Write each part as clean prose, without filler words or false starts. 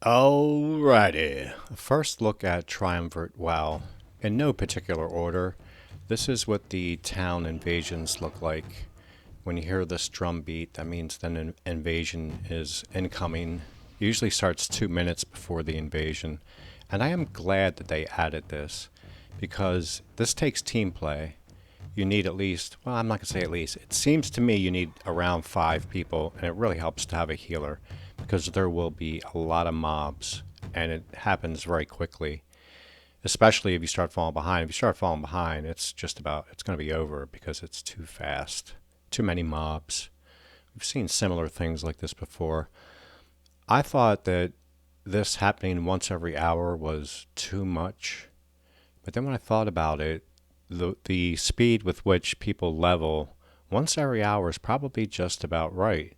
Alrighty, first look at Triumvirate WoW. In no particular order, this is what the town invasions look like. When you hear this drum beat, that means that an invasion is incoming. Usually starts 2 minutes before the invasion. And I am glad that they added this, because this takes team play. You need at least, well, I'm not going to say at least, it seems to me you need around 5 people, and it really helps to have a healer, because there will be a lot of mobs, and it happens very quickly, especially if you start falling behind. If you start falling behind, it's going to be over, because it's too fast. Too many mobs. We've seen similar things like this before. I thought that this happening once every hour was too much, but then when I thought about it, the speed with which people level once every hour is probably just about right,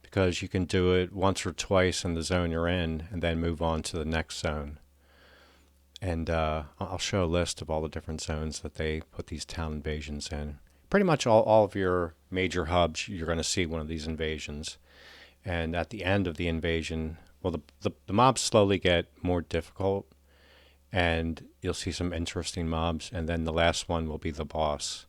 because you can do it once or twice in the zone you're in and then move on to the next zone. And I'll show a list of all the different zones that they put these town invasions in. Pretty much all of your major hubs, you're going to see one of these invasions. And at the end of the invasion, well, the mobs slowly get more difficult, and you'll see some interesting mobs, and then the last one will be the boss,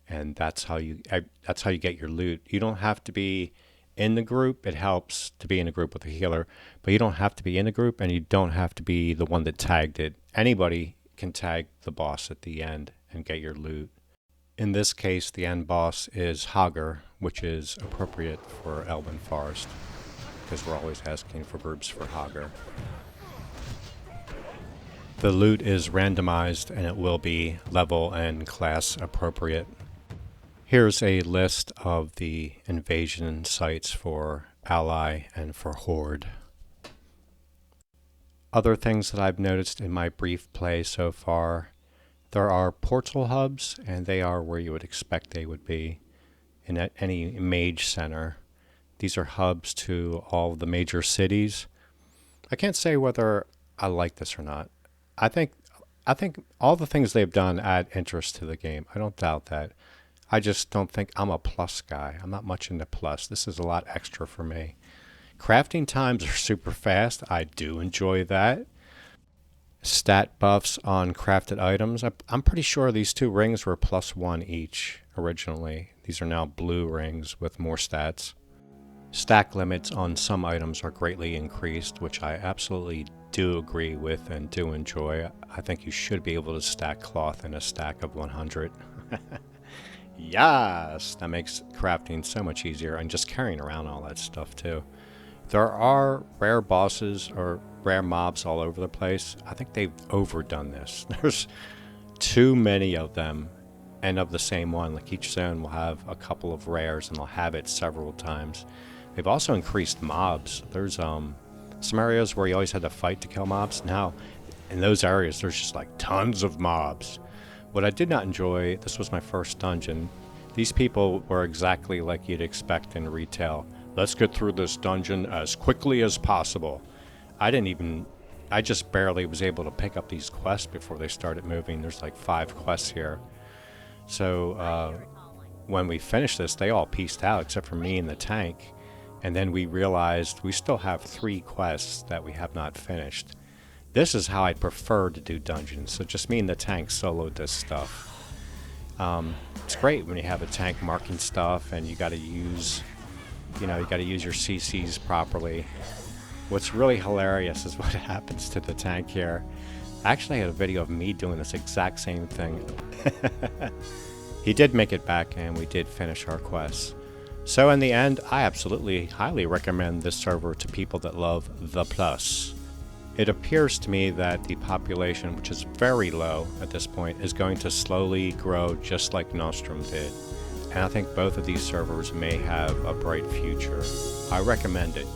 and that's how you get your loot. You don't have to be in the group. It helps to be in a group with a healer, but you don't have to be in a group, and you don't have to be the one that tagged it. Anybody can tag the boss at the end and get your loot. In this case, the end boss is Hagar, which is appropriate for Elven Forest, because we're always asking for groups for Hagar. The loot is randomized, and it will be level and class appropriate. Here's a list of the invasion sites for Ally and for Horde. Other things that I've noticed in my brief play so far, there are portal hubs, and they are where you would expect they would be in any mage center. These are hubs to all of the major cities. I can't say whether I like this or not. I think all the things they've done add interest to the game. I don't doubt that. I just don't think I'm a plus guy. I'm not much into plus. This is a lot extra for me. Crafting times are super fast. I do enjoy that. Stat buffs on crafted items. I'm pretty sure these 2 rings were +1 each originally. These are now blue rings with more stats. Stack limits on some items are greatly increased, which I absolutely do agree with and do enjoy. I think you should be able to stack cloth in a stack of 100. Yes! That makes crafting so much easier, and just carrying around all that stuff too. There are rare bosses or rare mobs all over the place. I think they've overdone this. There's too many of them, and of the same one. Like each zone will have a couple of rares, and they'll have it several times. They've also increased mobs. There's some areas where you always had to fight to kill mobs. Now, in those areas, there's just like tons of mobs. What I did not enjoy, this was my first dungeon, these people were exactly like you'd expect in retail. Let's get through this dungeon as quickly as possible. I just barely was able to pick up these quests before they started moving. There's like 5 quests here. So when we finished this, they all pieced out except for me and the tank. And then we realized we still have 3 quests that we have not finished. This is how I'd prefer to do dungeons. So just me and the tank soloed this stuff. It's great when you have a tank marking stuff and you got to use your CCs properly. What's really hilarious is what happens to the tank here. I actually had a video of me doing this exact same thing. He did make it back, and we did finish our quests. So in the end, I absolutely highly recommend this server to people that love the plus. It appears to me that the population, which is very low at this point, is going to slowly grow just like Nostrum did. And I think both of these servers may have a bright future. I recommend it.